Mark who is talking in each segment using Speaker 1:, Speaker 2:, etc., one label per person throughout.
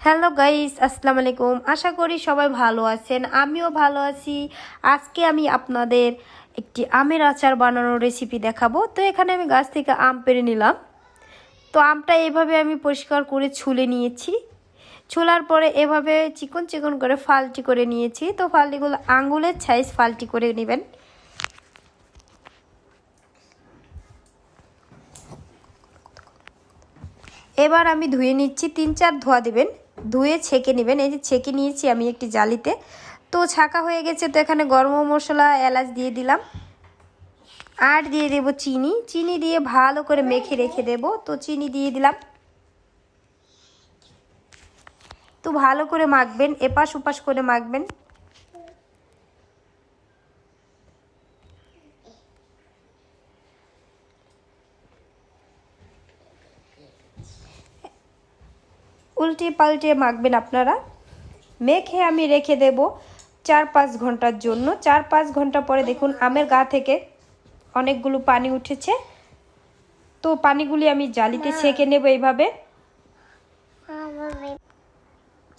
Speaker 1: Hello guys, আসসালামু আলাইকুম। আশা করি সবাই ভালো আছেন, আমিও ভালো আছি। আজকে আমি আপনাদের একটি আমের আচার বানানোর রেসিপি দেখাবো। তো এখানে আমি গাছ থেকে আম পেড়ে নিলাম। তো আমটা এভাবে আমি পরিষ্কার করে ছুলে নিয়েছি। ছোলার পরে এভাবে চিকন চিকন করে ফালটি করে নিয়েছি। তো ফালটিগুলো আঙ্গুলের সাইজ ফালটি করে নেবেন। এবার আমি ধুয়ে নিচ্ছি, 3-4 ধোয়া দেবেন, ধুয়ে ছেঁকে নেবেন। এই যে ছেঁকে নিয়েছি আমি একটি জালিতে। তো ছাঁকা হয়ে গেছে। তো এখানে গরম মশলা, এলাচ দিয়ে দিলাম, আর দিয়ে দেব চিনি দিয়ে ভালো করে মেখে রেখে দেব। তো চিনি দিয়ে দিলাম। তো ভালো করে মাখবেন, এপাশ ওপাশ করে মাখবেন। উল্টে পাল্টে মাখবেন আপনারা। মেখে আমি রেখে দেব 4-5 ঘন্টার জন্য। 4-5 ঘন্টা পরে দেখুন আমের গা থেকে অনেকগুলো পানি উঠেছে। তো পানিগুলি আমি জালিতে ছেঁকে নেব। এইভাবে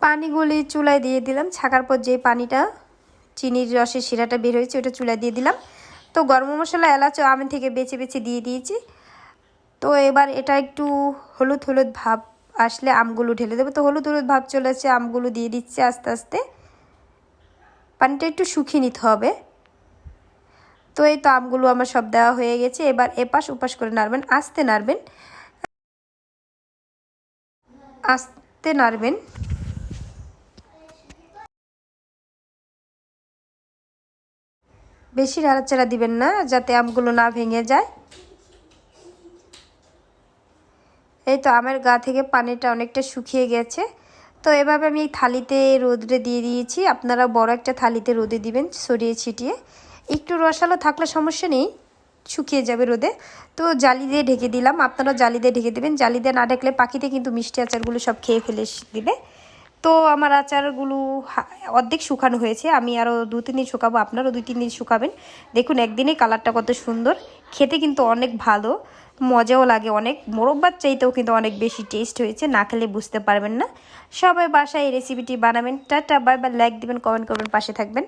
Speaker 1: পানিগুলি চুলায় দিয়ে দিলাম। ছাকার পর যে পানিটা, চিনির রসের শিরাটা বের হয়েছে, ওটা চুলায় দিয়ে দিলাম। তো গরম মশলা, এলাচ আমের থেকে বেছে বেছে দিয়ে দিয়েছি। তো এবার এটা একটু হলুদ হলুদ ভাব আসলে আমগুলো ঢেলে দেবো। তো হলুদ হলুদ ভাব চলে আসছে, আমগুলো দিয়ে দিচ্ছে আস্তে আস্তে। পানিটা একটু শুকিয়ে নিতে হবে। তো এই তো আমগুলো আমার সব দেওয়া হয়ে গেছে। এবার এপাশ ওপাশ করে নাড়বেন, আস্তে নাড়বেন, আস্তে নাড়বেন। বেশি নাড়াচাড়া দিবেন না, যাতে আমগুলো না ভেঙে যায়। এই তো আমের গা থেকে পানিটা অনেকটা শুকিয়ে গেছে। তো এভাবে আমি এই থালিতে রোদে দিয়ে দিয়েছি। আপনারা বড় একটা থালিতে রোদে দিবেন, ছড়িয়ে ছিটিয়ে। একটু রসালো থাকলে সমস্যা নেই, শুকিয়ে যাবে রোদে। তো জালি দিয়ে ঢেকে দিলাম। আপনারা জালি দিয়ে ঢেকে দেবেন। জালি দিয়ে না ঢাকলে পাখিতে কিন্তু মিষ্টি আচারগুলো সব খেয়ে ফেলে দিবে। তো আমার আচারগুলো অর্ধেক শুকানো হয়েছে। আমি আরও 2-3 দিন শুকাবো, আপনারাও 2-3 দিন শুকাবেন। দেখুন একদিনেই কালারটা কত সুন্দর, খেতে কিন্তু অনেক ভালো, মজাও লাগে অনেক। মোরব্বার চাইতেও কিন্তু অনেক বেশি টেস্ট হয়েছে, না খেলে বুঝতে পারবেন না। সবাই বাসায় এই রেসিপিটি বানাবেন। Tata, bye bye. লাইক দিবেন, কমেন্ট করবেন, পাশে থাকবেন।